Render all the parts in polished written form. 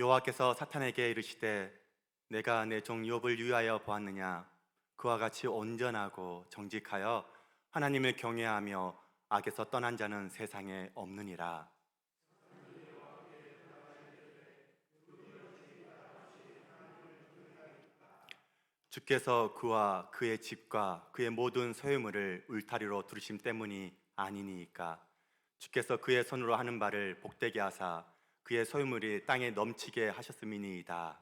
여호와께서 사탄에게 이르시되 내가 내 종 욥을 위하여 보았느냐. 그와 같이 온전하고 정직하여 하나님을 경외하며 악에서 떠난 자는 세상에 없느니라. 주께서 그와 그의 집과 그의 모든 소유물을 울타리로 두르심 때문이 아니니이까. 주께서 그의 손으로 하는 바를 복되게 하사 그의 소유물이 땅에 넘치게 하셨음이니이다.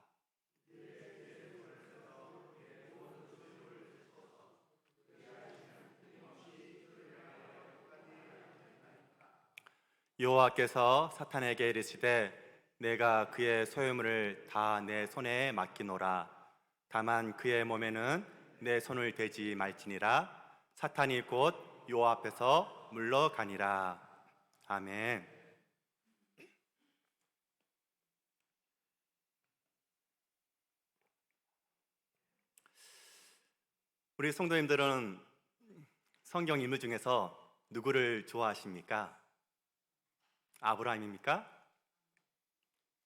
여호와께서 사탄에게 이르시되 내가 그의 소유물을 다 내 손에 맡기노라. 다만 그의 몸에는 내 손을 대지 말지니라. 사탄이 곧 여호와 앞에서 물러가니라. 아멘. 우리 성도님들은 성경 인물 중에서 누구를 좋아하십니까? 아브라함입니까?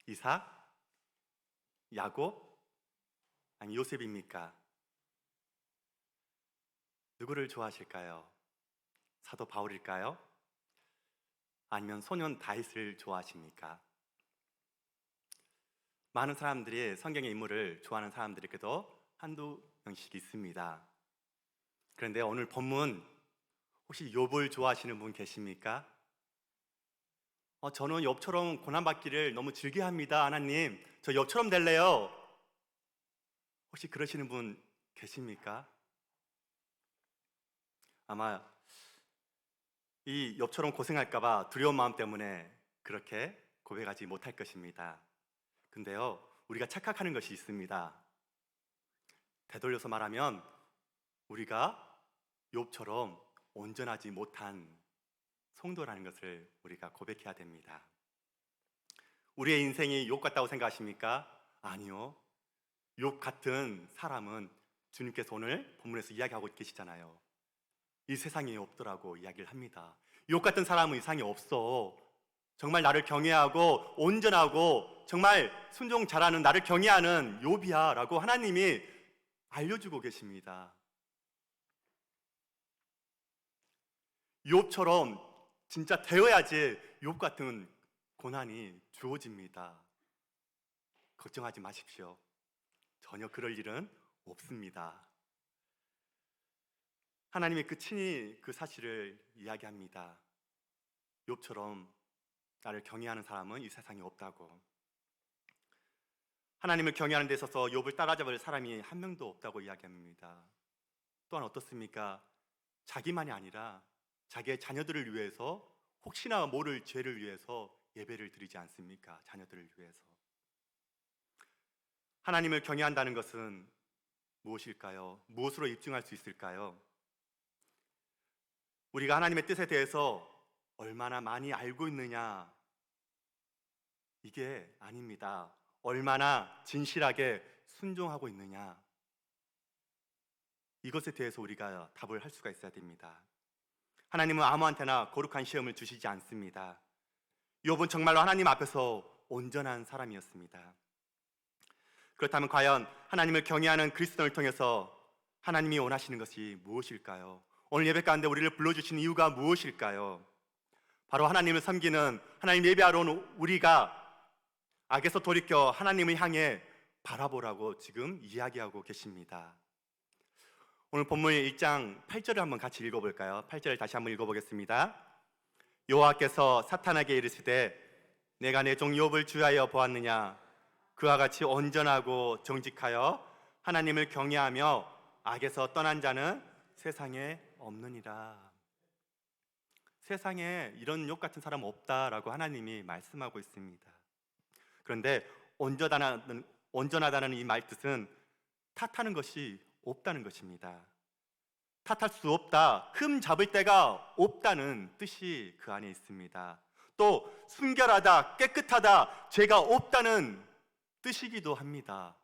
이삭? 야곱? 아니 요셉입니까? 누구를 좋아하실까요? 사도 바울일까요? 아니면 소년 다윗을 좋아하십니까? 많은 사람들이 성경의 인물을 좋아하는 사람들이 그래도 한두 명씩 있습니다. 그런데 오늘 본문 혹시 욥을 좋아하시는 분 계십니까? 저는 욥처럼 고난받기를 너무 즐겨합니다. 하나님, 저 욥처럼 될래요. 혹시 그러시는 분 계십니까? 아마 이 욥처럼 고생할까봐 두려운 마음 때문에 그렇게 고백하지 못할 것입니다. 근데요, 우리가 착각하는 것이 있습니다. 되돌려서 말하면 우리가 욥처럼 온전하지 못한 성도라는 것을 우리가 고백해야 됩니다. 우리의 인생이 욥 같다고 생각하십니까? 아니요. 욥 같은 사람은 주님께서 오늘 본문에서 이야기하고 계시잖아요. 이 세상에 없더라고 이야기를 합니다. 욥 같은 사람은 이 세상에 없어. 정말 나를 경외하고 온전하고 정말 순종 잘하는 나를 경외하는 욥이야 라고 하나님이 알려주고 계십니다. 욥처럼 진짜 되어야지 욥 같은 고난이 주어집니다. 걱정하지 마십시오. 전혀 그럴 일은 없습니다. 하나님이 친히 그 사실을 이야기합니다. 욥처럼 나를 경외하는 사람은 이 세상에 없다고. 하나님을 경외하는 데 있어서 욥을 따라잡을 사람이 한 명도 없다고 이야기합니다. 또한 어떻습니까? 자기만이 아니라 자기의 자녀들을 위해서 혹시나 모를 죄를 위해서 예배를 드리지 않습니까? 자녀들을 위해서. 하나님을 경외한다는 것은 무엇일까요? 무엇으로 입증할 수 있을까요? 우리가 하나님의 뜻에 대해서 얼마나 많이 알고 있느냐, 이게 아닙니다. 얼마나 진실하게 순종하고 있느냐, 이것에 대해서 우리가 답을 할 수가 있어야 됩니다. 하나님은 아무한테나 거룩한 시험을 주시지 않습니다. 욥은 정말로 하나님 앞에서 온전한 사람이었습니다. 그렇다면 과연 하나님을 경외하는 그리스도를 통해서 하나님이 원하시는 것이 무엇일까요? 오늘 예배 가운데 우리를 불러주신 이유가 무엇일까요? 바로 하나님을 섬기는, 하나님 예배하러 온 우리가 악에서 돌이켜 하나님을 향해 바라보라고 지금 이야기하고 계십니다. 오늘 본문 1장 8절을 한번 같이 읽어볼까요? 8절을 다시 한번 읽어보겠습니다. 여호와께서 사탄에게 이르시되 내가 내 종 욥을 주하여 보았느냐. 그와 같이 온전하고 정직하여 하나님을 경외하며 악에서 떠난 자는 세상에 없느니라. 세상에 이런 욥 같은 사람 없다라고 하나님이 말씀하고 있습니다. 그런데 온전하다는 이 말뜻은 탓하는 것이 없다는 것입니다. 탓할 수 없다, 흠 잡을 데가 없다는 뜻이 그 안에 있습니다. 또 순결하다, 깨끗하다, 죄가 없다는 뜻이기도 합니다.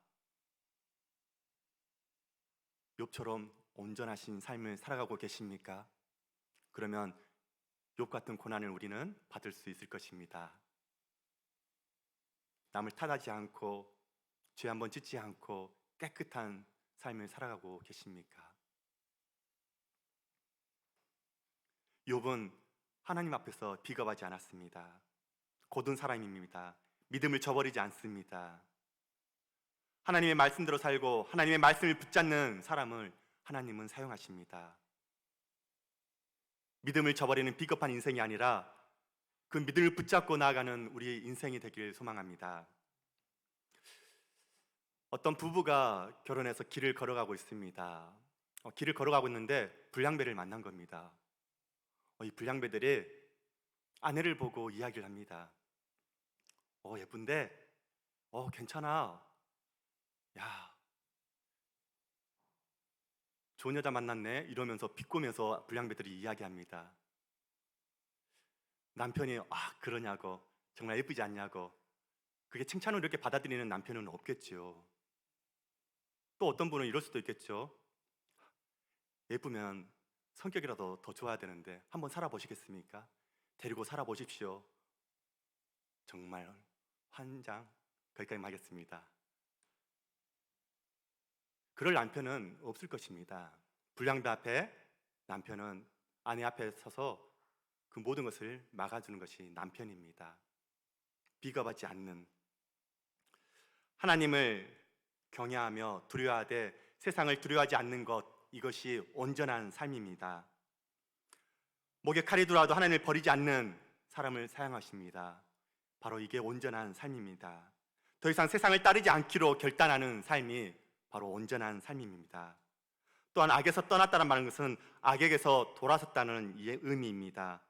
욥처럼 온전하신 삶을 살아가고 계십니까? 그러면 욥 같은 고난을 우리는 받을 수 있을 것입니다. 남을 탓하지 않고 죄 한번 짓지 않고 깨끗한 삶을 살아가고 계십니까? 욥은 하나님 앞에서 비겁하지 않았습니다. 곧은 사람입니다. 믿음을 저버리지 않습니다. 하나님의 말씀대로 살고 하나님의 말씀을 붙잡는 사람을 하나님은 사용하십니다. 믿음을 저버리는 비겁한 인생이 아니라 그 믿음을 붙잡고 나아가는 우리 인생이 되길 소망합니다. 어떤 부부가 결혼해서 길을 걸어가고 있습니다. 길을 걸어가고 있는데 불량배를 만난 겁니다. 이 불량배들이 아내를 보고 이야기를 합니다. 예쁜데, 괜찮아. 야, 좋은 여자 만났네. 이러면서 비꼬면서 불량배들이 이야기합니다. 남편이 그러냐고, 정말 예쁘지 않냐고. 그게 칭찬을 이렇게 받아들이는 남편은 없겠죠. 또 어떤 분은 이럴 수도 있겠죠. 예쁘면 성격이라도 더 좋아야 되는데 한번 살아보시겠습니까? 데리고 살아보십시오. 정말 환장. 거기까지 하겠습니다. 그럴 남편은 없을 것입니다. 불량배 앞에 남편은 아내 앞에 서서 그 모든 것을 막아주는 것이 남편입니다. 비겁하지 않는, 하나님을 경외하며 두려워하되 세상을 두려워하지 않는 것, 이것이 온전한 삶입니다. 목에 칼이 들어와도 하나님을 버리지 않는 사람을 사용하십니다. 바로 이게 온전한 삶입니다. 더 이상 세상을 따르지 않기로 결단하는 삶이 바로 온전한 삶입니다. 또한 악에서 떠났다는 말은 것은 악에게서 돌아섰다는 의미입니다.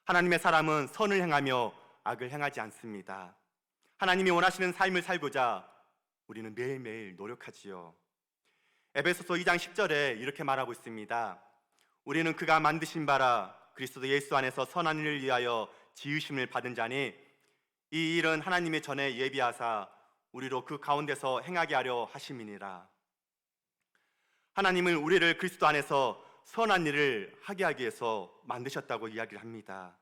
하나님의 사람은 선을 행하며 악을 행하지 않습니다. 하나님이 원하시는 삶을 살고자 우리는 매일매일 노력하지요. 에베소서 2장 10절에 이렇게 말하고 있습니다. 우리는 그가 만드신 바라 그리스도 예수 안에서 선한 일을 위하여 지으심을 받은 자니 이 일은 하나님이 전에 예비하사 우리로 그 가운데서 행하게 하려 하심이니라. 하나님은 우리를 그리스도 안에서 선한 일을 하게 하기 위해서 만드셨다고 이야기를 합니다.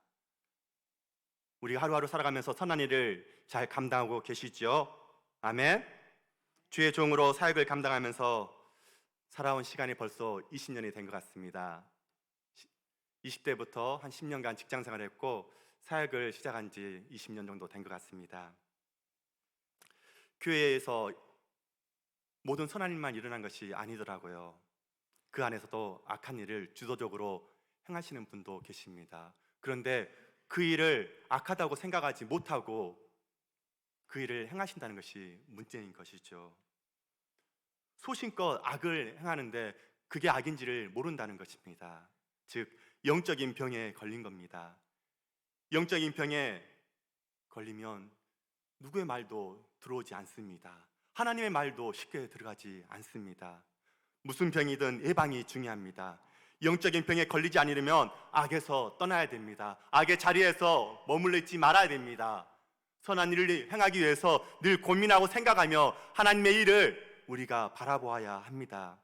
우리가 하루하루 살아가면서 선한 일을 잘 감당하고 계시죠? 아멘. 주의 종으로 사역을 감당하면서 살아온 시간이 벌써 20년이 된 것 같습니다. 20대부터 한 10년간 직장 생활을 했고 사역을 시작한 지 20년 정도 된 것 같습니다. 교회에서 모든 선한 일만 일어난 것이 아니더라고요. 그 안에서도 악한 일을 주도적으로 행하시는 분도 계십니다. 그런데 그 일을 악하다고 생각하지 못하고 그 일을 행하신다는 것이 문제인 것이죠. 소신껏 악을 행하는데 그게 악인지를 모른다는 것입니다. 즉 영적인 병에 걸린 겁니다. 영적인 병에 걸리면 누구의 말도 들어오지 않습니다. 하나님의 말도 쉽게 들어가지 않습니다. 무슨 병이든 예방이 중요합니다. 영적인 병에 걸리지 않으려면 악에서 떠나야 됩니다. 악의 자리에서 머물러 있지 말아야 됩니다. 선한 일을 행하기 위해서 늘 고민하고 생각하며 하나님의 일을 우리가 바라보아야 합니다.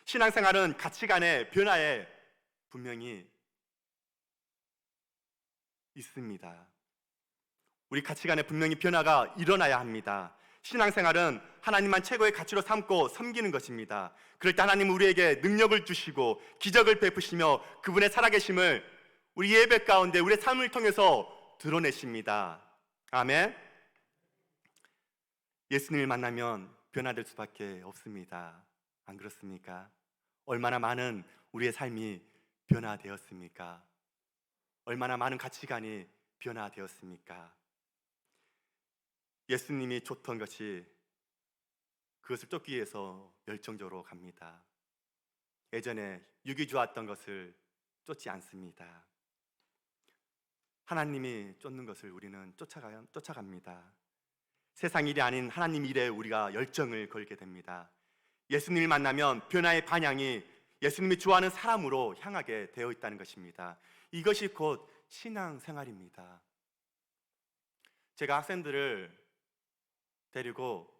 신앙생활은 가치관의 변화에 분명히 있습니다. 우리 가치관에 분명히 변화가 일어나야 합니다. 신앙생활은 하나님만 최고의 가치로 삼고 섬기는 것입니다. 그럴 때 하나님은 우리에게 능력을 주시고 기적을 베푸시며 그분의 살아계심을 우리 예배 가운데 우리의 삶을 통해서 드러내십니다. 아멘. 예수님을 만나면 변화될 수밖에 없습니다. 안 그렇습니까? 얼마나 많은 우리의 삶이 변화되었습니까? 얼마나 많은 가치관이 변화되었습니까? 예수님이 줬던 것이 그것을 쫓기 위해서 열정적으로 갑니다. 예전에 육이 좋았던 것을 쫓지 않습니다. 하나님이 쫓는 것을 우리는 쫓아갑니다. 세상 일이 아닌 하나님 일에 우리가 열정을 걸게 됩니다. 예수님을 만나면 변화의 방향이 예수님이 좋아하는 사람으로 향하게 되어 있다는 것입니다. 이것이 곧 신앙생활입니다. 제가 학생들을 데리고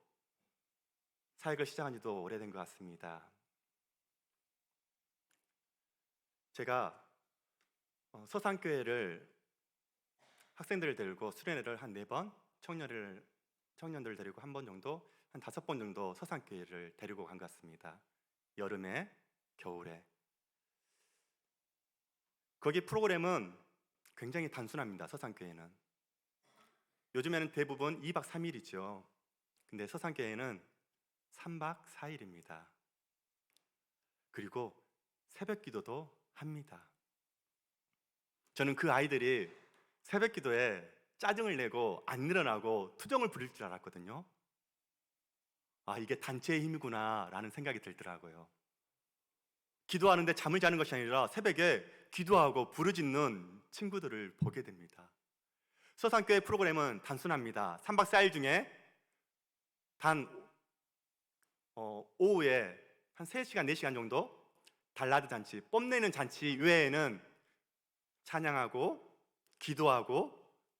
사역을 시작한 지도 오래된 것 같습니다. 제가 서산교회를 학생들을 데리고 수련회를 한 4번, 청년을 청년들 데리고 한 번 정도, 한 5번 정도 서산교회를 데리고 간 것 같습니다. 여름에, 겨울에. 거기 프로그램은 굉장히 단순합니다. 서산교회는. 요즘에는 대부분 2박 3일이죠. 근데 서산교회는 3박 4일입니다. 그리고 새벽 기도도 합니다. 저는 그 아이들이 새벽 기도에 짜증을 내고 안 일어나고 투정을 부릴 줄 알았거든요. 아, 이게 단체의 힘이구나 라는 생각이 들더라고요. 기도하는데 잠을 자는 것이 아니라 새벽에 기도하고 부르짖는 친구들을 보게 됩니다. 서산교회 프로그램은 단순합니다. 3박 4일 중에 단 오후에 한 3시간, 4시간 정도 달라드 잔치, 뽐내는 잔치 외에는 찬양하고 기도하고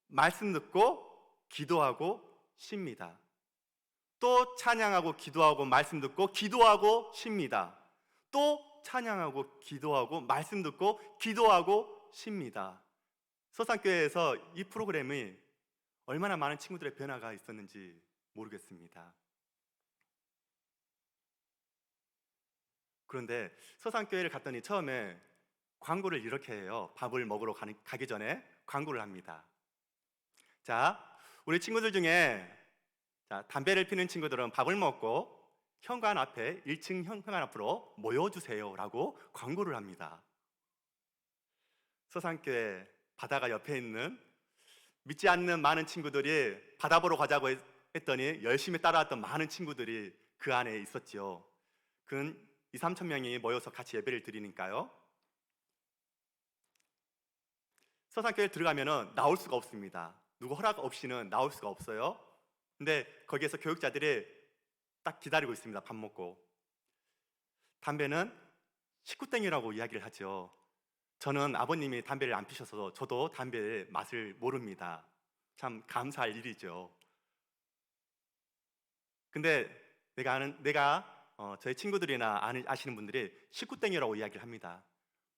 말씀 듣고 기도하고 쉽니다. 또 찬양하고 기도하고 말씀 듣고 기도하고 쉽니다. 또 찬양하고 기도하고 말씀 듣고 기도하고 쉽니다. 서산교회에서 이 프로그램이 얼마나 많은 친구들의 변화가 있었는지 모르겠습니다. 그런데 서산교회를 갔더니 처음에 광고를 이렇게 해요. 밥을 먹으러 가기 전에 광고를 합니다. 자, 우리 친구들 중에 담배를 피는 친구들은 밥을 먹고 현관 앞에 1층 현관 앞으로 모여주세요 라고 광고를 합니다. 서산교회 바다가 옆에 있는 믿지 않는 많은 친구들이 바다 보러 가자고 했더니 열심히 따라왔던 많은 친구들이 그 안에 있었죠. 근 2, 3천 명이 모여서 같이 예배를 드리니까요. 서산교회 들어가면은 나올 수가 없습니다. 누구 허락 없이는 나올 수가 없어요. 근데 거기에서 교육자들이 딱 기다리고 있습니다. 밥 먹고. 담배는 식구땡이라고 이야기를 하죠. 저는 아버님이 담배를 안 피셔서 저도 담배의 맛을 모릅니다. 참 감사할 일이죠. 근데 저희 친구들이나 아시는 분들이 식구땡이라고 이야기를 합니다.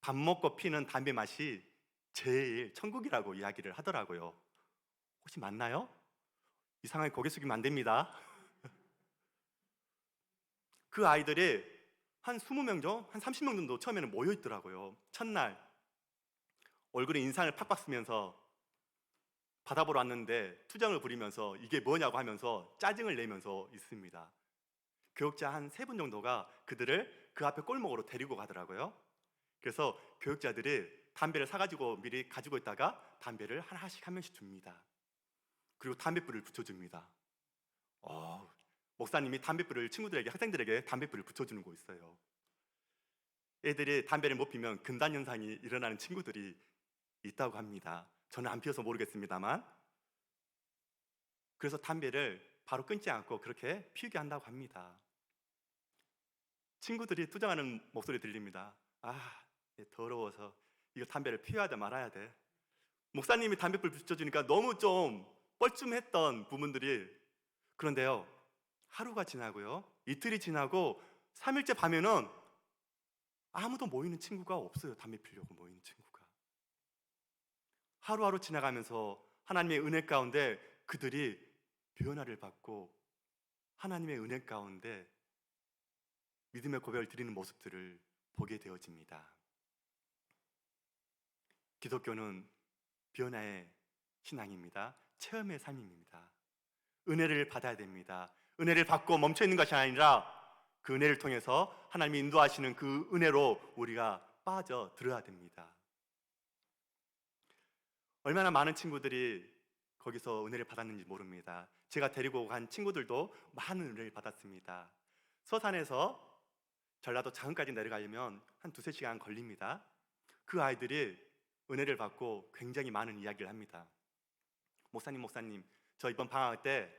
밥 먹고 피는 담배 맛이 제일 천국이라고 이야기를 하더라고요. 혹시 맞나요? 이상하게 고개 숙이면 안 됩니다. 그 아이들이 한 20명 정도, 한 30명 정도 처음에는 모여 있더라고요. 첫날 얼굴에 인상을 팍팍 쓰면서 바다 보러 왔는데 투정을 부리면서 이게 뭐냐고 하면서 짜증을 내면서 있습니다. 교육자 한 3분 정도가 그들을 그 앞에 골목으로 데리고 가더라고요. 그래서 교육자들이 담배를 사가지고 미리 가지고 있다가 담배를 하나씩 한 명씩 줍니다. 그리고 담뱃불을 붙여줍니다. 목사님이 담뱃불을 친구들에게, 학생들에게 담뱃불을 붙여주는 거 있어요. 애들이 담배를 못 피면 금단 현상이 일어나는 친구들이 있다고 합니다. 저는 안 피워서 모르겠습니다만. 그래서 담배를 바로 끊지 않고 그렇게 피우게 한다고 합니다. 친구들이 투정하는 목소리 들립니다. 더러워서 이거 담배를 피워야 돼 말아야 돼. 목사님이 담뱃불 붙여주니까 너무 좀 뻘쭘했던 부분들이, 그런데요, 하루가 지나고요, 이틀이 지나고 3일째 밤에는 아무도 모이는 친구가 없어요. 담배 피려고 모이는 친구가. 하루하루 지나가면서 하나님의 은혜 가운데 그들이 변화를 받고 하나님의 은혜 가운데 믿음의 고백을 드리는 모습들을 보게 되어집니다. 기독교는 변화의 신앙입니다. 체험의 삶입니다. 은혜를 받아야 됩니다. 은혜를 받고 멈춰 있는 것이 아니라 그 은혜를 통해서 하나님이 인도하시는 그 은혜로 우리가 빠져들어야 됩니다. 얼마나 많은 친구들이 거기서 은혜를 받았는지 모릅니다. 제가 데리고 간 친구들도 많은 은혜를 받았습니다. 서산에서 전라도 장흥까지 내려가려면 한 2-3시간 걸립니다. 그 아이들이 은혜를 받고 굉장히 많은 이야기를 합니다. 목사님, 저 이번 방학 때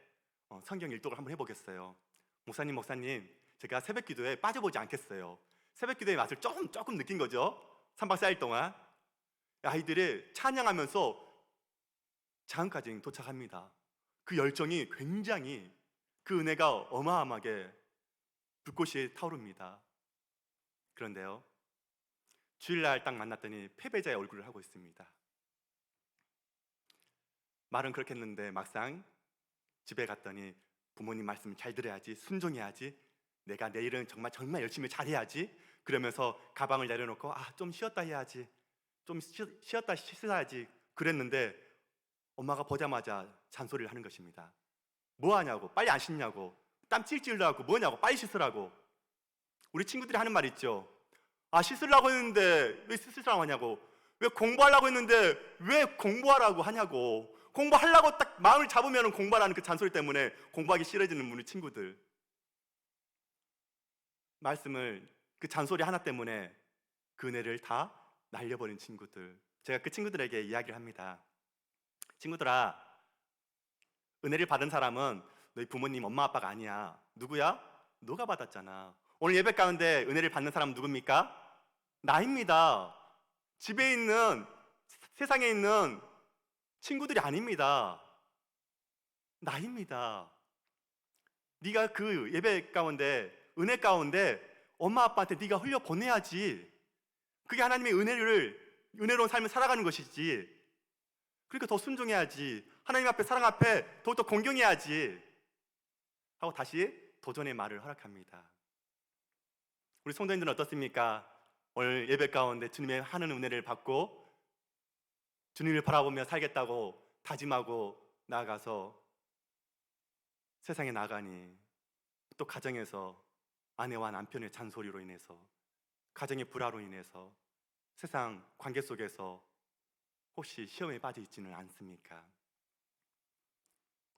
성경 일독을 한번 해보겠어요. 목사님, 제가 새벽 기도에 빠져보지 않겠어요. 새벽 기도의 맛을 조금 느낀 거죠. 3박 4일 동안 아이들이 찬양하면서 장흥까지 도착합니다. 그 열정이 굉장히, 그 은혜가 어마어마하게 불꽃이 타오릅니다. 그런데요, 주일날 딱 만났더니 패배자의 얼굴을 하고 있습니다. 말은 그렇게 했는데 막상 집에 갔더니 부모님 말씀 잘 들어야지, 순종해야지, 내가 내일은 정말 열심히 잘해야지, 그러면서 가방을 내려놓고 좀 쉬었다 해야지, 좀 쉬었다 씻어야지 그랬는데 엄마가 보자마자 잔소리를 하는 것입니다. 뭐 하냐고, 빨리 안 씻냐고, 땀 찔찔 나고 뭐냐고, 빨리 씻으라고. 우리 친구들이 하는 말 있죠. 씻으려고 했는데 왜 씻으라고 하냐고, 왜 공부하려고 했는데 왜 공부하라고 하냐고. 공부하려고 딱 마음을 잡으면 공부하라는 그 잔소리 때문에 공부하기 싫어지는 우리 친구들. 말씀을, 그 잔소리 하나 때문에 그 은혜를 다 날려버린 친구들. 제가 그 친구들에게 이야기를 합니다. 친구들아, 은혜를 받은 사람은 너희 부모님, 엄마, 아빠가 아니야. 누구야? 너가 받았잖아. 오늘 예배 가운데 은혜를 받는 사람은 누굽니까? 나입니다. 집에 있는, 세상에 있는 친구들이 아닙니다. 나입니다. 네가 그 예배 가운데, 은혜 가운데 엄마 아빠한테 네가 흘려 보내야지. 그게 하나님의 은혜로운 삶을 살아가는 것이지. 그러니까 더 순종해야지. 하나님 앞에, 사랑 앞에 더욱더 공경해야지 하고 다시 도전의 말을 허락합니다. 우리 성도님들은 어떻습니까? 오늘 예배 가운데 주님의 하는 은혜를 받고 주님을 바라보며 살겠다고 다짐하고 나아가서 세상에 나가니 또 가정에서 아내와 남편의 잔소리로 인해서, 가정의 불화로 인해서, 세상 관계 속에서 혹시 시험에 빠져 있지는 않습니까?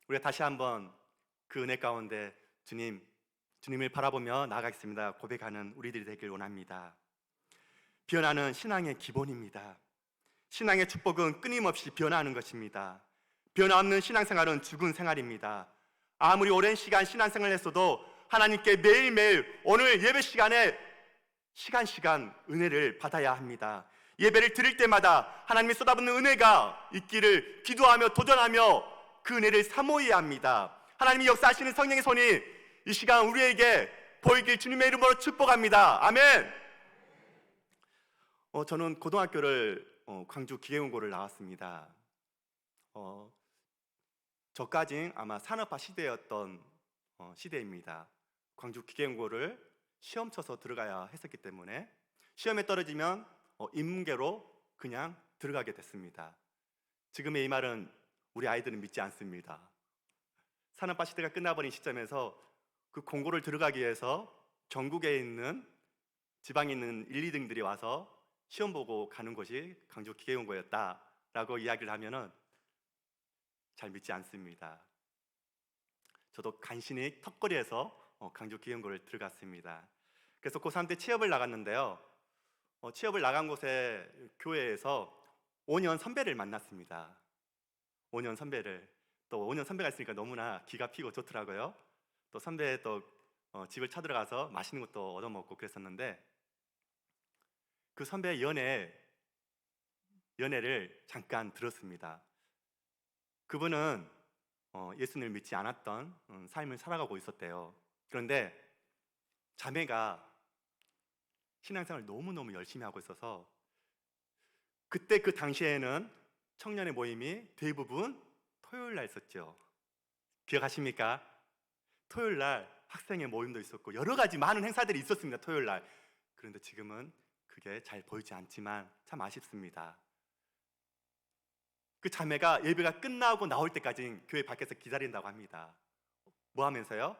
우리가 다시 한번 그 은혜 가운데 주님을 바라보며 나아가겠습니다 고백하는 우리들이 되길 원합니다. 변화는 신앙의 기본입니다. 신앙의 축복은 끊임없이 변화하는 것입니다. 변화 없는 신앙생활은 죽은 생활입니다. 아무리 오랜 시간 신앙생활을 했어도 하나님께 매일매일 오늘 예배 시간에 시간 은혜를 받아야 합니다. 예배를 드릴 때마다 하나님이 쏟아붓는 은혜가 있기를 기도하며 도전하며 그 은혜를 사모해야 합니다. 하나님이 역사하시는 성령의 손이 이 시간 우리에게 보이길 주님의 이름으로 축복합니다. 아멘. 저는 고등학교를 광주 기계공고를 나왔습니다. 저까진 아마 산업화 시대였던 시대입니다. 광주 기계공고를 시험 쳐서 들어가야 했었기 때문에 시험에 떨어지면 인문계로 그냥 들어가게 됐습니다. 지금의 이 말은 우리 아이들은 믿지 않습니다. 산업화 시대가 끝나버린 시점에서 그 공고를 들어가기 위해서 전국에 있는, 지방에 있는 1, 2등들이 와서 시험 보고 가는 곳이 광주 기계공고였다라고 이야기를 하면은 잘 믿지 않습니다. 저도 간신히 턱걸이에서 광주 기계공고를 들어갔습니다. 그래서 고3 때 취업을 나갔는데요. 취업을 나간 곳에 교회에서 5년 선배를 만났습니다. 5년 선배를. 또 5년 선배가 있으니까 너무나 기가 피고 좋더라고요. 또 선배 집을 찾으러가서 맛있는 것도 얻어먹고 그랬었는데 그 선배의 연애를 잠깐 들었습니다. 그분은 예수님을 믿지 않았던 삶을 살아가고 있었대요. 그런데 자매가 신앙생활을 너무너무 열심히 하고 있어서 그때 그 당시에는 청년의 모임이 대부분 토요일 날 있었죠. 기억하십니까? 토요일 날 학생의 모임도 있었고 여러 가지 많은 행사들이 있었습니다. 토요일 날. 그런데 지금은 그게 잘 보이지 않지만 참 아쉽습니다. 그 자매가 예배가 끝나고 나올 때까지 교회 밖에서 기다린다고 합니다. 뭐 하면서요?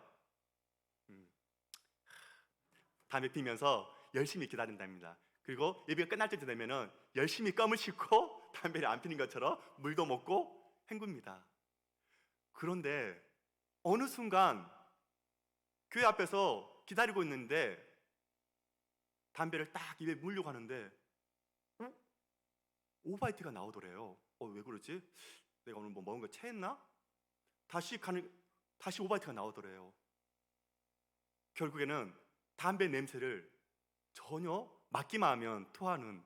담배 피면서 열심히 기다린답니다. 그리고 예배가 끝날 때 되면은 열심히 껌을 씹고 담배를 안 피는 것처럼 물도 먹고 헹굽니다. 그런데 어느 순간 교회 앞에서 기다리고 있는데 담배를 딱 입에 물려고 하는데 오바이트가 나오더래요. 왜 그러지? 내가 오늘 뭐 먹은 거 체했나? 다시 오바이트가 나오더래요. 결국에는 담배 냄새를 전혀 맡기만 하면 토하는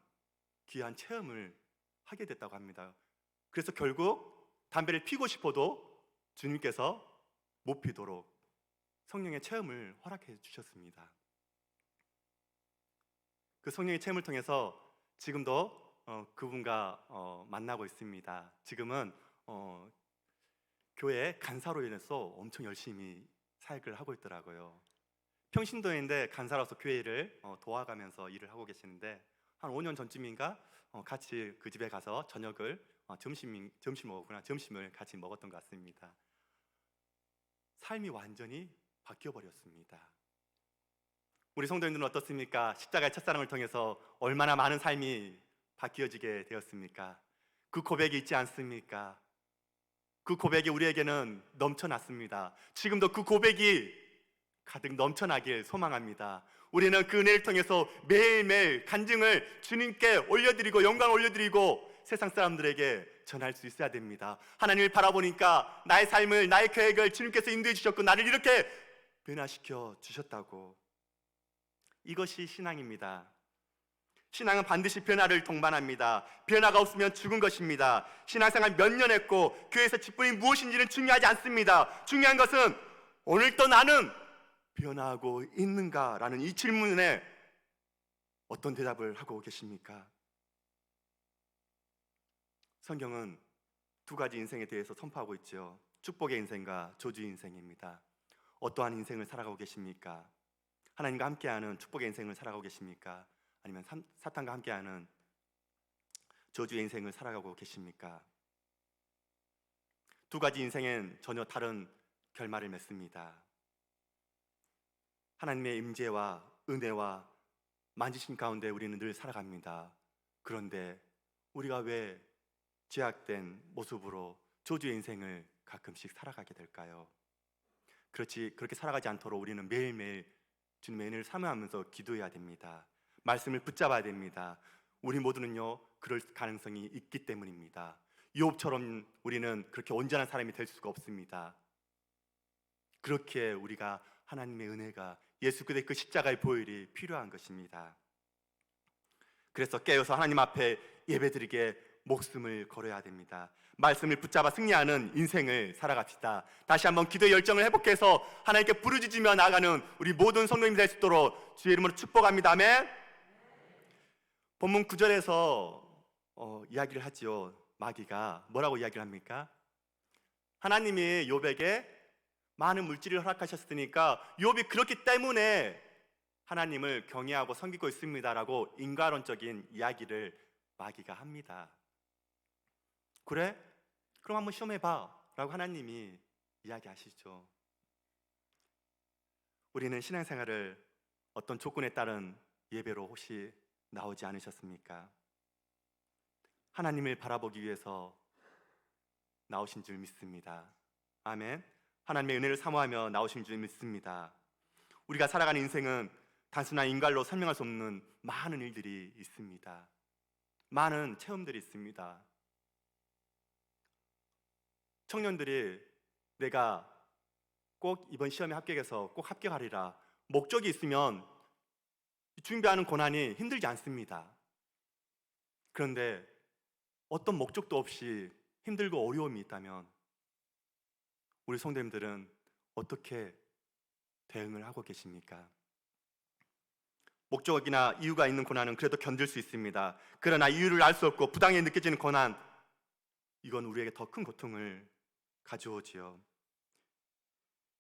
귀한 체험을 하게 됐다고 합니다. 그래서 결국 담배를 피고 싶어도 주님께서 못 피도록 성령의 체험을 허락해 주셨습니다. 그 성령의 체험을 통해서 지금도 그분과 만나고 있습니다. 지금은 교회 간사로 인해서 엄청 열심히 사역을 하고 있더라고요. 평신도인데 간사로서 교회를 도와가면서 일을 하고 계시는데, 한 5년 전쯤인가 같이 그 집에 가서 저녁을 점심을 같이 먹었던 것 같습니다. 삶이 완전히 바뀌어 버렸습니다. 우리 성도님들은 어떻습니까? 십자가의 첫사랑을 통해서 얼마나 많은 삶이 바뀌어지게 되었습니까? 그 고백이 있지 않습니까? 그 고백이 우리에게는 넘쳐났습니다. 지금도 그 고백이 가득 넘쳐나길 소망합니다. 우리는 그 은혜를 통해서 매일매일 간증을 주님께 올려드리고 영광을 올려드리고 세상 사람들에게 전할 수 있어야 됩니다. 하나님을 바라보니까 나의 삶을, 나의 계획을 주님께서 인도해 주셨고 나를 이렇게 변화시켜 주셨다고. 이것이 신앙입니다. 신앙은 반드시 변화를 동반합니다. 변화가 없으면 죽은 것입니다. 신앙생활 몇 년 했고 교회에서 직분이 무엇인지는 중요하지 않습니다. 중요한 것은 오늘도 나는 변화하고 있는가라는 이 질문에 어떤 대답을 하고 계십니까? 성경은 두 가지 인생에 대해서 선포하고 있죠. 축복의 인생과 저주의 인생입니다. 어떠한 인생을 살아가고 계십니까? 하나님과 함께하는 축복의 인생을 살아가고 계십니까? 아니면 사탄과 함께하는 저주의 인생을 살아가고 계십니까? 두 가지 인생엔 전혀 다른 결말을 맺습니다. 하나님의 임재와 은혜와 만지심 가운데 우리는 늘 살아갑니다. 그런데 우리가 왜 죄악된 모습으로 저주의 인생을 가끔씩 살아가게 될까요? 그렇게 살아가지 않도록 우리는 매일매일 주님의 은혜를 사모하면서 기도해야 됩니다. 말씀을 붙잡아야 됩니다. 우리 모두는요, 그럴 가능성이 있기 때문입니다. 욥처럼 우리는 그렇게 온전한 사람이 될 수가 없습니다. 그렇게 우리가 하나님의 은혜가 예수 그리스도의 그 십자가의 보혈이 필요한 것입니다. 그래서 깨어서 하나님 앞에 예배드리게 목숨을 걸어야 됩니다. 말씀을 붙잡아 승리하는 인생을 살아갑시다. 다시 한번 기도의 열정을 회복해서 하나님께 부르짖으며 나아가는 우리 모든 성도님이 될 수 있도록 주의 이름으로 축복합니다. 아멘. 본문 9절에서 이야기를 하지요. 마귀가 뭐라고 이야기를 합니까? 하나님이 욥에게 많은 물질을 허락하셨으니까 욥이 그렇기 때문에 하나님을 경외하고 섬기고 있습니다라고 인과론적인 이야기를 마귀가 합니다. 그래? 그럼 한번 시험해봐 라고 하나님이 이야기하시죠. 우리는 신앙생활을 어떤 조건에 따른 예배로 혹시 나오지 않으셨습니까? 하나님을 바라보기 위해서 나오신 줄 믿습니다. 아멘. 하나님의 은혜를 사모하며 나오신 줄 믿습니다. 우리가 살아가는 인생은 단순한 인간로 설명할 수 없는 많은 일들이 있습니다. 많은 체험들이 있습니다. 청년들이 내가 꼭 이번 시험에 합격해서 꼭 합격하리라 목적이 있으면 준비하는 고난이 힘들지 않습니다. 그런데 어떤 목적도 없이 힘들고 어려움이 있다면 우리 성도님들은 어떻게 대응을 하고 계십니까? 목적이나 이유가 있는 고난은 그래도 견딜 수 있습니다. 그러나 이유를 알 수 없고 부당하게 느껴지는 고난, 이건 우리에게 더 큰 고통을 가져오지요.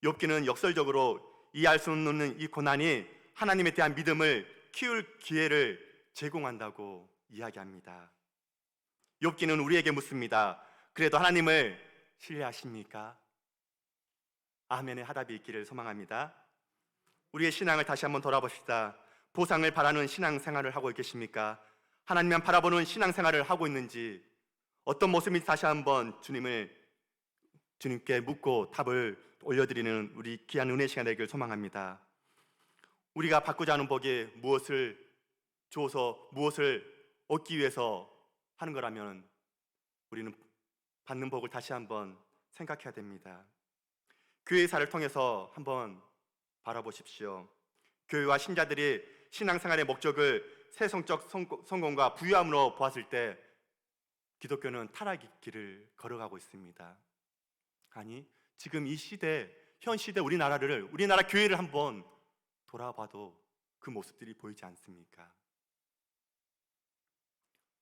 욥기는 역설적으로 이해할 수 없는 이 고난이 하나님에 대한 믿음을 키울 기회를 제공한다고 이야기합니다. 욥기는 우리에게 묻습니다. 그래도 하나님을 신뢰하십니까? 아멘의 하답이 있기를 소망합니다. 우리의 신앙을 다시 한번 돌아봅시다. 보상을 바라는 신앙생활을 하고 계십니까? 하나님만 바라보는 신앙생활을 하고 있는지, 어떤 모습인지 다시 한번 주님께 묻고 답을 올려드리는 우리 귀한 은혜 시간 되기를 소망합니다. 우리가 받고자 하는 복이 무엇을 주어서 무엇을 얻기 위해서 하는 거라면 우리는 받는 복을 다시 한번 생각해야 됩니다. 교회사를 통해서 한번 바라보십시오. 교회와 신자들이 신앙생활의 목적을 세상적 성공과 부유함으로 보았을 때 기독교는 타락의 길을 걸어가고 있습니다. 아니, 지금 이 시대, 현 시대 우리나라 교회를 한번 돌아봐도 그 모습들이 보이지 않습니까?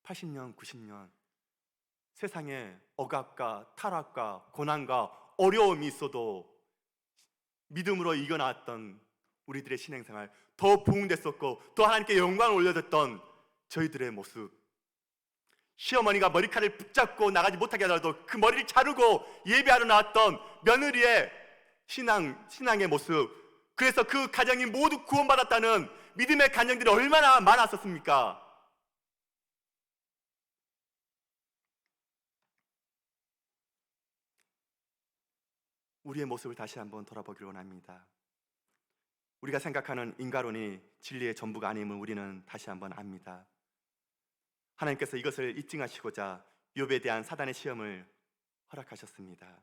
80년, 90년 세상에 억압과 타락과 고난과 어려움이 있어도 믿음으로 이겨나왔던 우리들의 신앙생활, 더 부흥됐었고 더 하나님께 영광을 올려줬던 저희들의 모습, 시어머니가 머리카락을 붙잡고 나가지 못하게 하더라도 그 머리를 자르고 예배하러 나왔던 며느리의 신앙의 모습, 그래서 그 가정이 모두 구원받았다는 믿음의 가정들이 얼마나 많았었습니까? 우리의 모습을 다시 한번 돌아보기를 원합니다. 우리가 생각하는 인간론이 진리의 전부가 아님을 우리는 다시 한번 압니다. 하나님께서 이것을 입증하시고자 욥에 대한 사단의 시험을 허락하셨습니다.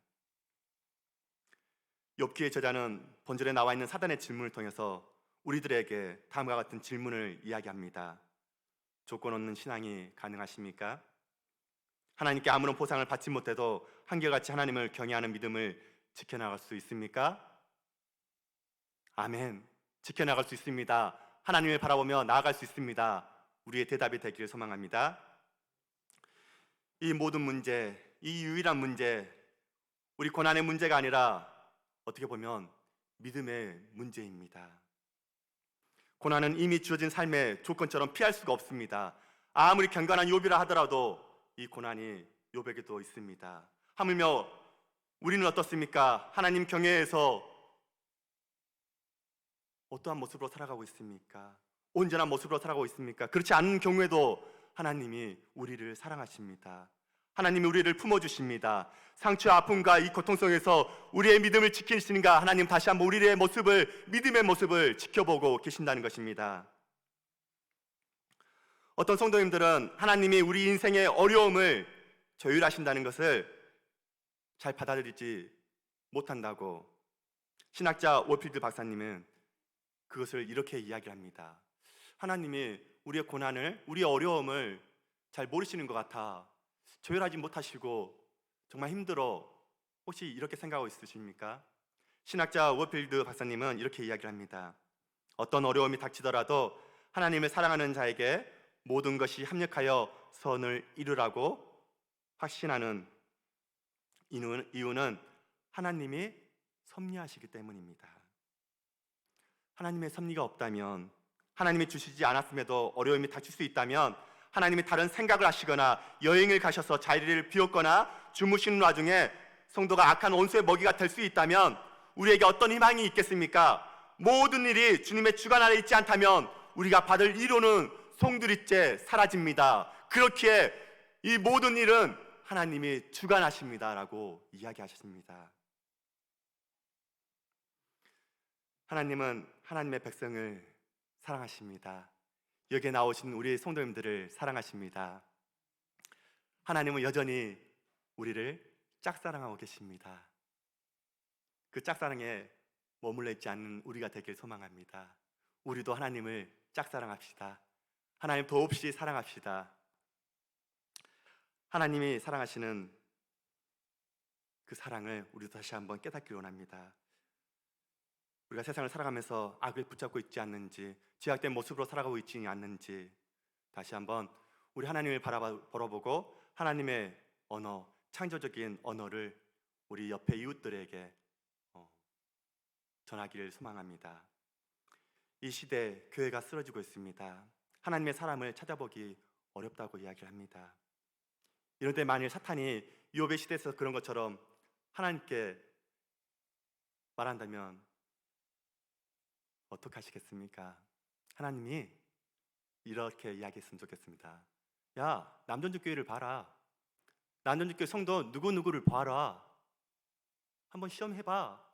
욥기의 저자는 본절에 나와 있는 사단의 질문을 통해서 우리들에게 다음과 같은 질문을 이야기합니다. 조건 없는 신앙이 가능하십니까? 하나님께 아무런 보상을 받지 못해도 한결같이 하나님을 경외하는 믿음을 지켜나갈 수 있습니까? 아멘. 지켜나갈 수 있습니다. 하나님을 바라보며 나아갈 수 있습니다. 우리의 대답이 되기를 소망합니다. 이 모든 문제, 이 유일한 문제, 우리 고난의 문제가 아니라 어떻게 보면 믿음의 문제입니다. 고난은 이미 주어진 삶의 조건처럼 피할 수가 없습니다. 아무리 경건한 욥이라 하더라도 이 고난이 욥에게도 있습니다. 하물며 우리는 어떻습니까? 하나님 경외에서 어떠한 모습으로 살아가고 있습니까? 온전한 모습으로 살아가고 있습니까? 그렇지 않은 경우에도 하나님이 우리를 사랑하십니다. 하나님이 우리를 품어주십니다. 상처와 아픔과 이 고통 속에서 우리의 믿음을 지키시는가, 하나님 다시 한번 우리의 모습을, 믿음의 모습을 지켜보고 계신다는 것입니다. 어떤 성도님들은 하나님이 우리 인생의 어려움을 조율하신다는 것을 잘 받아들이지 못한다고, 신학자 워필드 박사님은 그것을 이렇게 이야기합니다. 하나님이 우리의 고난을, 우리의 어려움을 잘 모르시는 것 같아. 조율하지 못하시고 정말 힘들어. 혹시 이렇게 생각하고 있으십니까? 신학자 워필드 박사님은 이렇게 이야기를 합니다. 어떤 어려움이 닥치더라도 하나님을 사랑하는 자에게 모든 것이 합력하여 선을 이루라고 확신하는 이유는 하나님이 섭리하시기 때문입니다. 하나님의 섭리가 없다면, 하나님이 주시지 않았음에도 어려움이 닥칠 수 있다면, 하나님이 다른 생각을 하시거나 여행을 가셔서 자리를 비웠거나 주무시는 와중에 성도가 악한 원수의 먹이가 될 수 있다면 우리에게 어떤 희망이 있겠습니까? 모든 일이 주님의 주관 아래 있지 않다면 우리가 받을 위로는 송두리째 사라집니다. 그렇기에 이 모든 일은 하나님이 주관하십니다 라고 이야기하셨습니다. 하나님은 하나님의 백성을 사랑하십니다. 여기에 나오신 우리 성도님들을 사랑하십니다. 하나님은 여전히 우리를 짝사랑하고 계십니다. 그 짝사랑에 머물러 있지 않는 우리가 되길 소망합니다. 우리도 하나님을 짝사랑합시다. 하나님 더없이 사랑합시다. 하나님이 사랑하시는 그 사랑을 우리도 다시 한번 깨닫기 원합니다. 우리가 세상을 살아가면서 악을 붙잡고 있지 않는지, 죄악된 모습으로 살아가고 있지 않는지 다시 한번 우리 하나님을 바라보고 하나님의 언어, 창조적인 언어를 우리 옆에 이웃들에게 전하기를 소망합니다. 이 시대 교회가 쓰러지고 있습니다. 하나님의 사람을 찾아보기 어렵다고 이야기를 합니다. 이런 때 만일 사탄이 욥의 시대에서 그런 것처럼 하나님께 말한다면 어떻게 하시겠습니까? 하나님이 이렇게 이야기했으면 좋겠습니다. 야, 남전주교회를 봐라. 남전주교회 성도 누구누구를 봐라. 한번 시험해봐.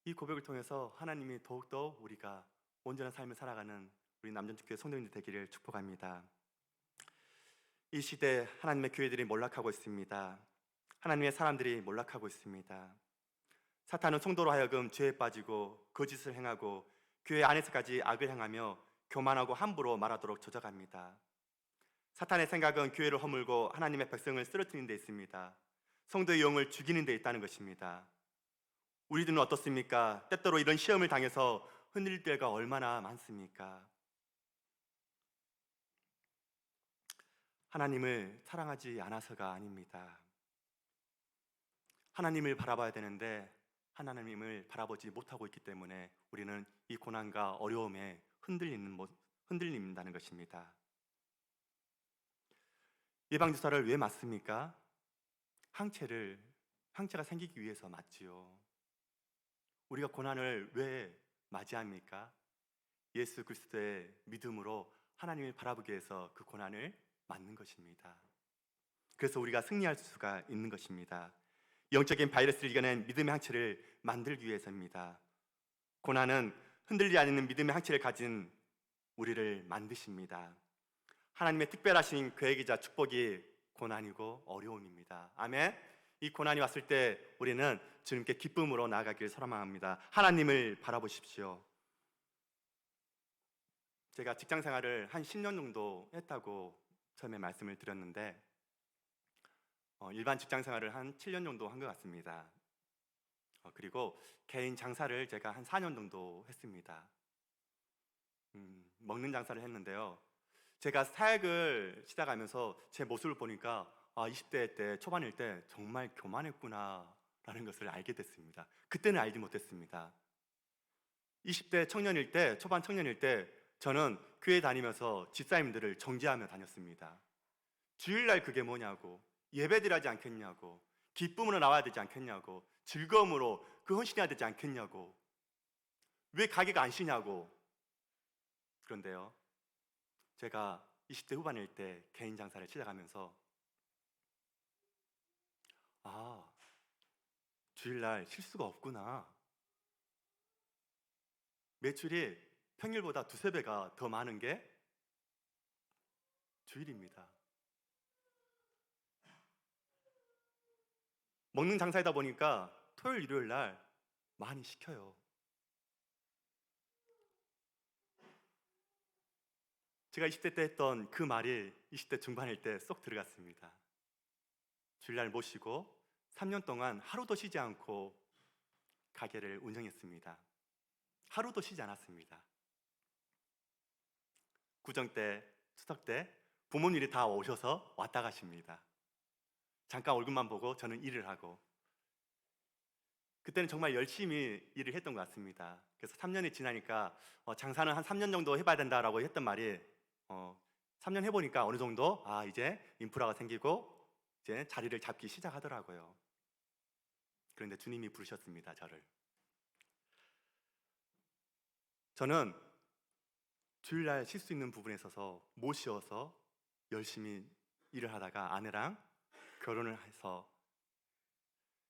이 고백을 통해서 하나님이 더욱더 우리가 온전한 삶을 살아가는 우리 남전주교회 성도님들 되기를 축복합니다. 이 시대 하나님의 교회들이 몰락하고 있습니다. 하나님의 사람들이 몰락하고 있습니다. 사탄은 성도로 하여금 죄에 빠지고 거짓을 행하고 교회 안에서까지 악을 행하며 교만하고 함부로 말하도록 조작합니다. 사탄의 생각은 교회를 허물고 하나님의 백성을 쓰러뜨리는 데 있습니다. 성도의 영을 죽이는 데 있다는 것입니다. 우리들은 어떻습니까? 때때로 이런 시험을 당해서 흔들릴 때가 얼마나 많습니까? 하나님을 사랑하지 않아서가 아닙니다. 하나님을 바라봐야 되는데 하나님을 바라보지 못하고 있기 때문에 우리는 이 고난과 어려움에 흔들린다는 것입니다. 예방주사를 왜 맞습니까? 항체가 생기기 위해서 맞지요. 우리가 고난을 왜 맞이합니까? 예수 그리스도의 믿음으로 하나님을 바라보기 위해서 그 고난을 맞는 것입니다. 그래서 우리가 승리할 수가 있는 것입니다. 영적인 바이러스를 이겨낸 믿음의 항체를 만들기 위해서입니다. 고난은 흔들리지 않는 믿음의 항체를 가진 우리를 만드십니다. 하나님의 특별하신 계획이자 축복이 고난이고 어려움입니다. 아멘. 이 고난이 왔을 때 우리는 주님께 기쁨으로 나아가길 소망합니다. 하나님을 바라보십시오. 제가 직장 생활을 한 10년 정도 했다고 처음에 말씀을 드렸는데 일반 직장 생활을 한 7년 정도 한 것 같습니다. 그리고 개인 장사를 제가 한 4년 정도 했습니다. 먹는 장사를 했는데요. 제가 사역을 시작하면서 제 모습을 보니까 20대 때 초반일 때 정말 교만했구나 라는 것을 알게 됐습니다. 그때는 알지 못했습니다. 20대 청년일 때, 초반 청년일 때 저는 교회 다니면서 집사님들을 정죄하며 다녔습니다. 주일날 그게 뭐냐고, 예배드려야지 않겠냐고, 기쁨으로 나와야 되지 않겠냐고, 즐거움으로 그 헌신해야 되지 않겠냐고, 왜 가게가 안 쉬냐고. 그런데요, 제가 20대 후반일 때 개인 장사를 시작하면서 주일날 쉴 수가 없구나. 매출이 평일보다 두세 배가 더 많은 게 주일입니다. 먹는 장사이다 보니까 토요일, 일요일 날 많이 시켜요. 제가 20대 때 했던 그 말이 20대 중반일 때 쏙 들어갔습니다. 주일날 모시고 3년 동안 하루도 쉬지 않고 가게를 운영했습니다. 하루도 쉬지 않았습니다. 구정 때, 추석 때 부모님이 다 오셔서 왔다 가십니다. 잠깐 얼굴만 보고 저는 일을 하고, 그때는 정말 열심히 일을 했던 것 같습니다. 그래서 3년이 지나니까 장사는 한 3년 정도 해봐야 된다라고 했던 말이 3년 해보니까 어느 정도 이제 인프라가 생기고 이제 자리를 잡기 시작하더라고요. 그런데 주님이 부르셨습니다, 저를. 저는 주일날 쉴 수 있는 부분에 있어서 못 쉬어서 열심히 일을 하다가 아내랑 결혼을 해서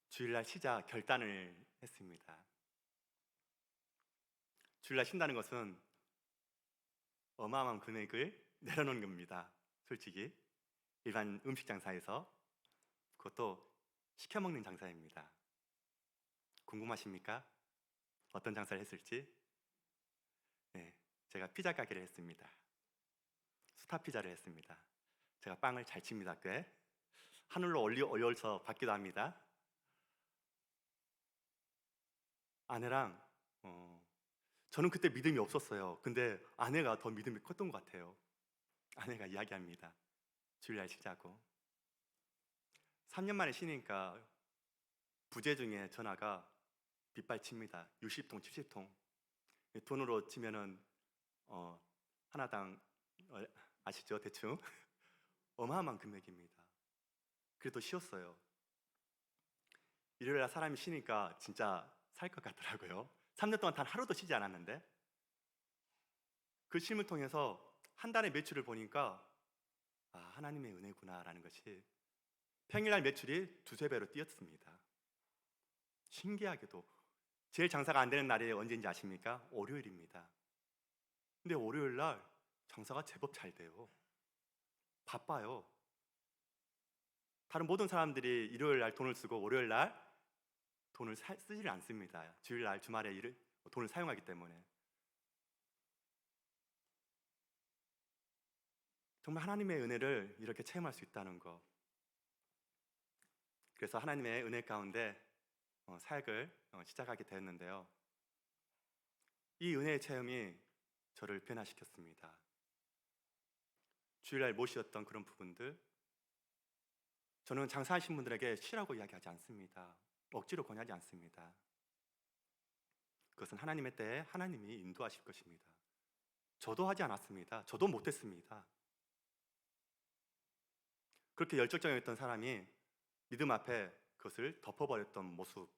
주일날 쉬자 결단을 했습니다. 주일날 쉰다는 것은 어마어마한 금액을 내려놓는 겁니다. 솔직히 일반 음식 장사에서, 그것도 시켜 먹는 장사입니다. 궁금하십니까? 어떤 장사를 했을지? 네, 제가 피자 가게를 했습니다. 스타 피자를 했습니다. 제가 빵을 잘 칩니다. 꽤 하늘로 올려서 받기도 합니다. 아내랑 저는 그때 믿음이 없었어요. 근데 아내가 더 믿음이 컸던 것 같아요. 아내가 이야기합니다. 주일날 쉬자고. 3년 만에 쉬니까 부재 중에 전화가 빗발칩니다. 60통, 70통. 돈으로 치면은 하나당 아시죠? 대충 어마어마한 금액입니다. 그래도 쉬었어요. 일요일날 사람이 쉬니까 진짜 살 것 같더라고요. 3년 동안 단 하루도 쉬지 않았는데, 그 쉼을 통해서 한 달의 매출을 보니까 하나님의 은혜구나라는 것이, 평일날 매출이 두세 배로 뛰었습니다. 신기하게도 제일 장사가 안 되는 날이 언제인지 아십니까? 월요일입니다. 근데 월요일날 장사가 제법 잘 돼요. 바빠요. 다른 모든 사람들이 일요일날 돈을 쓰고 월요일날 돈을 쓰지를 않습니다. 주일날, 주말에 돈을 사용하기 때문에. 정말 하나님의 은혜를 이렇게 체험할 수 있다는 것. 그래서 하나님의 은혜 가운데 사역을 시작하게 되었는데요. 이 은혜의 체험이 저를 변화시켰습니다. 주일날 못 쉬었던 그런 부분들, 저는 장사하신 분들에게 쉬라고 이야기하지 않습니다. 억지로 권하지 않습니다. 그것은 하나님의 때에 하나님이 인도하실 것입니다. 저도 하지 않았습니다. 저도 못했습니다. 그렇게 열정적이었던 사람이 믿음 앞에 그것을 덮어버렸던 모습,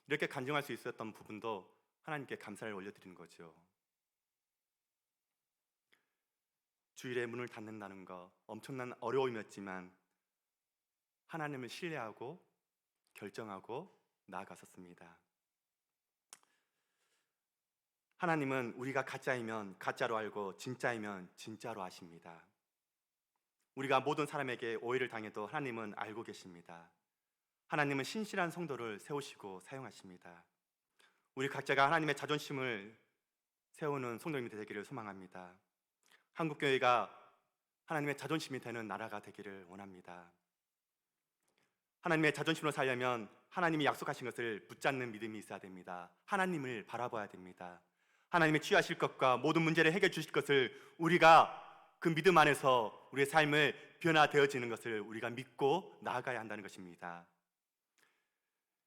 이렇게 간증할 수 있었던 부분도 하나님께 감사를 올려드리는 거죠. 주일에 문을 닫는다는 거 엄청난 어려움이었지만 하나님을 신뢰하고 결정하고 나아갔었습니다. 하나님은 우리가 가짜이면 가짜로 알고 진짜이면 진짜로 아십니다. 우리가 모든 사람에게 오해를 당해도 하나님은 알고 계십니다. 하나님은 신실한 성도를 세우시고 사용하십니다. 우리 각자가 하나님의 자존심을 세우는 성도님이 되기를 소망합니다. 한국교회가 하나님의 자존심이 되는 나라가 되기를 원합니다. 하나님의 자존심으로 살려면 하나님이 약속하신 것을 붙잡는 믿음이 있어야 됩니다. 하나님을 바라봐야 됩니다. 하나님이 취하실 것과 모든 문제를 해결해 주실 것을 우리가 그 믿음 안에서 우리의 삶을 변화되어지는 것을 우리가 믿고 나아가야 한다는 것입니다.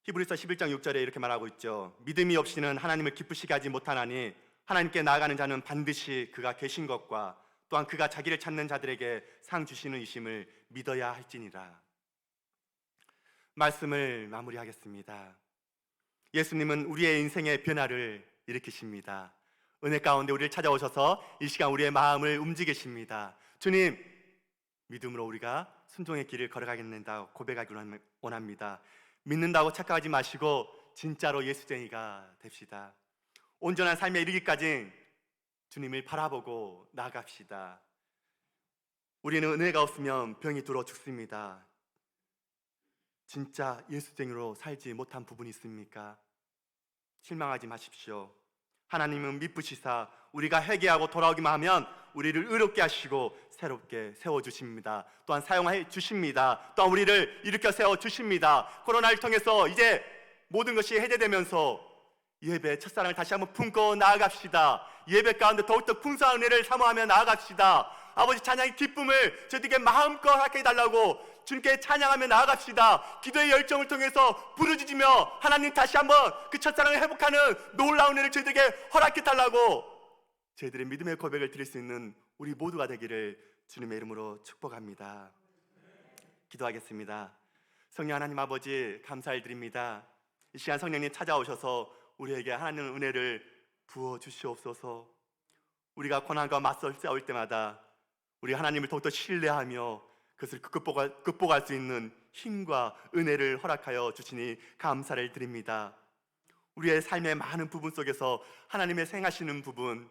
히브리서 11장 6절에 이렇게 말하고 있죠. 믿음이 없이는 하나님을 기쁘시게 하지 못하나니 하나님께 나아가는 자는 반드시 그가 계신 것과 또한 그가 자기를 찾는 자들에게 상 주시는 이심을 믿어야 할지니라. 말씀을 마무리하겠습니다. 예수님은 우리의 인생의 변화를 일으키십니다. 은혜 가운데 우리를 찾아오셔서 이 시간 우리의 마음을 움직이십니다. 주님, 믿음으로 우리가 순종의 길을 걸어가겠는다 고백하기를 원합니다. 믿는다고 착각하지 마시고 진짜로 예수쟁이가 됩시다. 온전한 삶에 이르기까지 주님을 바라보고 나아갑시다. 우리는 은혜가 없으면 병이 들어 죽습니다. 진짜 예수쟁이로 살지 못한 부분이 있습니까? 실망하지 마십시오. 하나님은 미쁘시사 우리가 회개하고 돌아오기만 하면 우리를 의롭게 하시고 새롭게 세워주십니다. 또한 사용해 주십니다. 또한 우리를 일으켜 세워주십니다. 코로나를 통해서 이제 모든 것이 해제되면서 예배 첫사랑을 다시 한번 품고 나아갑시다. 예배 가운데 더욱더 풍성한 은혜를 사모하며 나아갑시다. 아버지 찬양의 기쁨을 저희에게 마음껏 허락해 달라고 주님께 찬양하며 나아갑시다. 기도의 열정을 통해서 부르짖으며 하나님 다시 한번 그 첫사랑을 회복하는 놀라운 은혜를 저희에게 허락해 달라고 저희들의 믿음의 고백을 드릴 수 있는 우리 모두가 되기를 주님의 이름으로 축복합니다. 기도하겠습니다. 성령 하나님 아버지 감사를 드립니다. 이 시간 성령님 찾아오셔서 우리에게 하나님의 은혜를 부어주시옵소서. 우리가 고난과 맞서 싸울 때마다 우리 하나님을 더욱더 신뢰하며 그것을 극복할 수 있는 힘과 은혜를 허락하여 주시니 감사를 드립니다. 우리의 삶의 많은 부분 속에서 하나님의 행하시는 부분,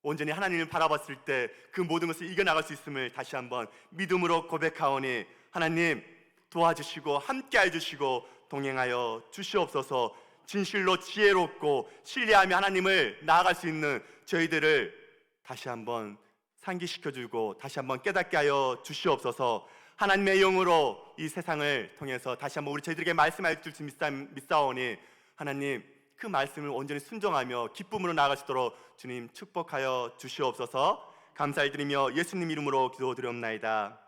온전히 하나님을 바라봤을 때 그 모든 것을 이겨나갈 수 있음을 다시 한번 믿음으로 고백하오니 하나님 도와주시고 함께해 주시고 동행하여 주시옵소서. 진실로 지혜롭고 신뢰하며 하나님을 나아갈 수 있는 저희들을 다시 한번 상기시켜주고 다시 한번 깨닫게 하여 주시옵소서. 하나님의 영으로 이 세상을 통해서 다시 한번 우리 저희들에게 말씀하여 줄 수 믿사오니 하나님 그 말씀을 온전히 순종하며 기쁨으로 나아갈 수 있도록 주님 축복하여 주시옵소서. 감사를 드리며 예수님 이름으로 기도드리옵나이다.